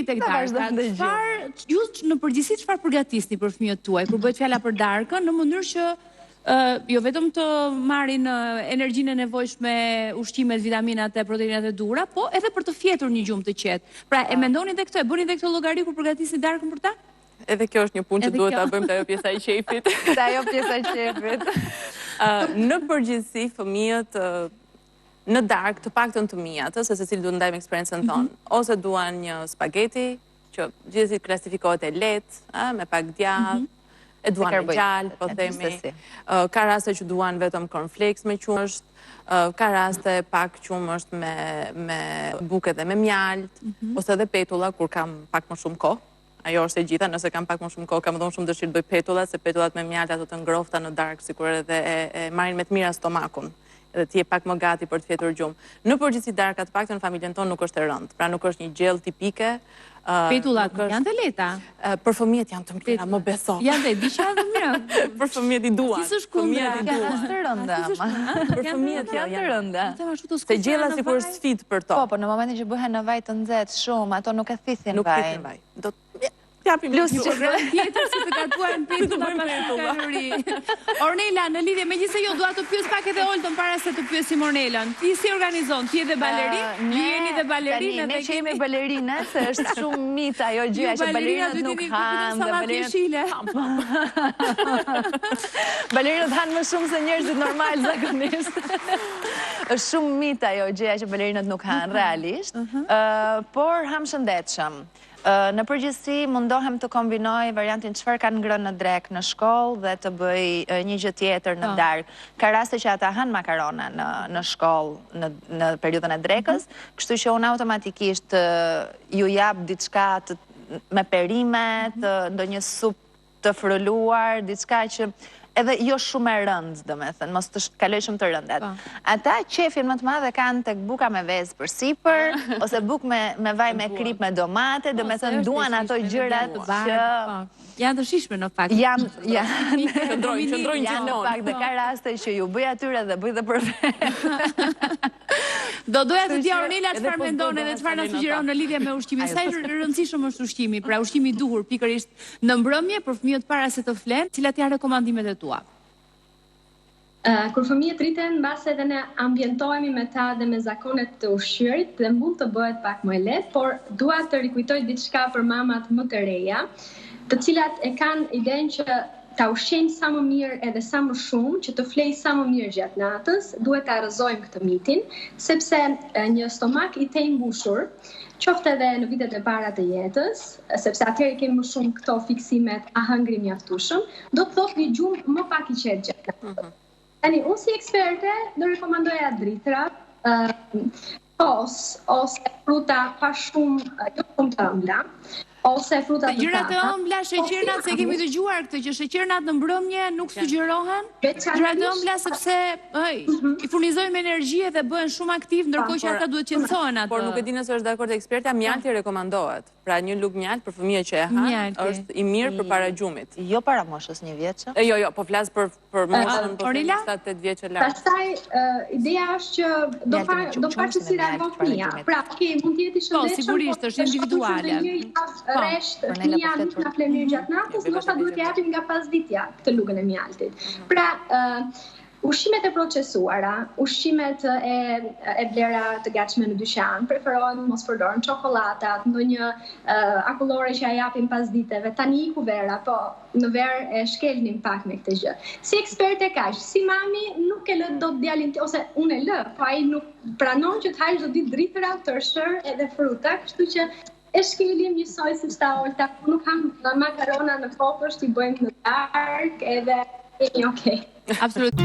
kthehemi tek darka. Ju në përgjithësi çfarë përgatisni për fëmijët tuaj kur bëhet fjala për darkën, në mënyrë që jo vetëm të marrin energjinë e nevojshme, ushqimet, vitaminat e proteinat e duhura, po edhe për të fjetur një gjumë të qetë. Pra, e mendoni dhe këtë, e bëni dhe këtë llogari kur përgatisni darkën për ta? Edhe kjo është një punë që duhet ta bëjmë te ajo pjesa e qefit. Te ajo pjesa e qefit. Në përgjithësi fëmijët në darkë të paktën të mijat, se secili duhet ndajmë eksperiencën tonë, ose duan një spageti, që gjithsesi klasifikohet e lehtë, me pak djathë, e duan me gjallë, po themi. Ka raste që duan vetëm cornflakes me qumësht, ka raste pak qumësht me buke dhe me mjalt, ose edhe petulla kur kam pak më shumë kohë. Ajo është e gjitha, nëse kam pak më shumë kohë, kam dhënë shumë dëshirë të bëj petullat, se petullat me mjalt ato të ngrofta në darkë, sikur edhe e marrin me të mira stomakun, edhe ti je pak më gati për të fjetur gjumë. Në përgjithësi darka të paktën në familjen tonë nuk është e rëndë, pra nuk është një gjellë tipike. Petullat janë të lehta. Për fëmijët janë të mira, më beso. Janë dhe di që janë të mira. Për fëmijët i duan. Si s'është kundra. Janë të rënda. Për fëmijët janë të rënda. Se gjella sikur është sfidë për to. Po, në momentin që bëhen në vaj të nxehtë shumë, ato nuk e thithin vaj. Nuk thithin vaj. Do japim plus që tjetër se të gatuajnë petullat pas kalori. Ornela, në lidhje megjithëse jo dua të pyes pak edhe Oltën para se të pyesim Ornelën. Ti si organizon? Ti edhe balerinë? Jeni dhe balerinë? Ne që jemi balerinë, se është shumë mit ajo gjëja që balerinat nuk hanë dhe balerinat hanë më shumë se njerëzit normal zakonisht. Është shumë mit ajo gjëja që balerinat nuk hanë realisht, por ham shëndetshëm. Në përgjithësi mundohem të kombinoj variantin çfarë kanë ngrënë në drekë në shkollë dhe të bëj një gjë tjetër në darkë. Ka raste që ata hanë makarona në shkollë në periudhën e drekës, kështu që unë automatikisht ju jap diçka me perimet, ndonjë supë të fruluar, diçka që edhe jo shumë e rëndë, do me thënë, mos të kaloj shumë të rëndat. Ata qefin më të madhe kanë tek buka me vezë për sipër, ose buk me vaj me krip me domate, do me thënë duan ato gjërat që... Janë të shishme në fakt. Qëndrojnë në fakt dhe ka raste që ju bëj atyre dhe bëj dhe për vetë. Do doja të dija Ornela çfarë mendon edhe çfarë na sugjeron në lidhje me ushqimin. Sa i rëndësishëm është ushqimi, pra ushqimi i duhur pikërisht në mbrëmje për fëmijët para se të flenë, cilat janë rekomandimet e tua? Kur fëmijët rriten, mbas edhe ne ambientohemi me ta dhe me zakonet të ushqyerit dhe mund të bëhet pak më lehtë, por dua të rikujtoj diçka për mamat më të reja, të cilat e kanë idenë që ta ushqejmë sa më mirë edhe sa më shumë, që të flej sa më mirë gjatë natës, duhet ta rrëzojmë këtë mitin, sepse një stomak i tej mbushur, qoftë edhe në vitet e para të jetës, sepse atëherë kemi më shumë këto fiksimet a hëngri mjaftueshëm, do të thotë një gjumë më pak i qetë gjatë natës. Tani, unë si eksperte, do rekomandoja dritra, ose fruta pa shumë, jo shumë të ëmbla, ose fruta të gjërat e ëmbla, sheqernat, se kemi dëgjuar këtë që sheqernat në mbrëmje nuk sugjerohen. Gjërat e ëmbla sepse i furnizojnë energji dhe bëhen shumë aktiv, ndërkohë që ata duhet qetësohen atë. Por nuk e di nëse është dakord ekspertja, mjalti rekomandohet. Pra një lug mjalt për fëmijët që e hanë është i mirë përpara gjumit. Jo para moshës 1 vjeçë. Jo, po flas për moshën 7-8 vjeçë lart. Pastaj ideja është që do parë si reagon fëmia. Pra, mund të jetë i shëndetshëm. Po, sigurisht është individuale. Resht, fëmia nuk na fle mirë gjatë natës, ndoshta duhet t'i japim nga pasditja këtë lugën e mjaltit. Pra, ushqimet e procesuara, ushqimet e vlera të gatshme në dyqan, preferohen mos përdoren çokollatat, ndonjë akullore që ja japim pasditeve, tani iku vera, po në verë e shkelnim pak me këtë gjë. Si eksperte kaq, si mami nuk e lë dot djalin, ose unë e lë, po ai nuk pranon që të hajë çdo ditë dritra, tërshër edhe fruta, kështu që e shkelim njësoj si ta Olta, nuk kam makarona në kopësht, i bëjmë në darkë edhe jemi okay. Absolut.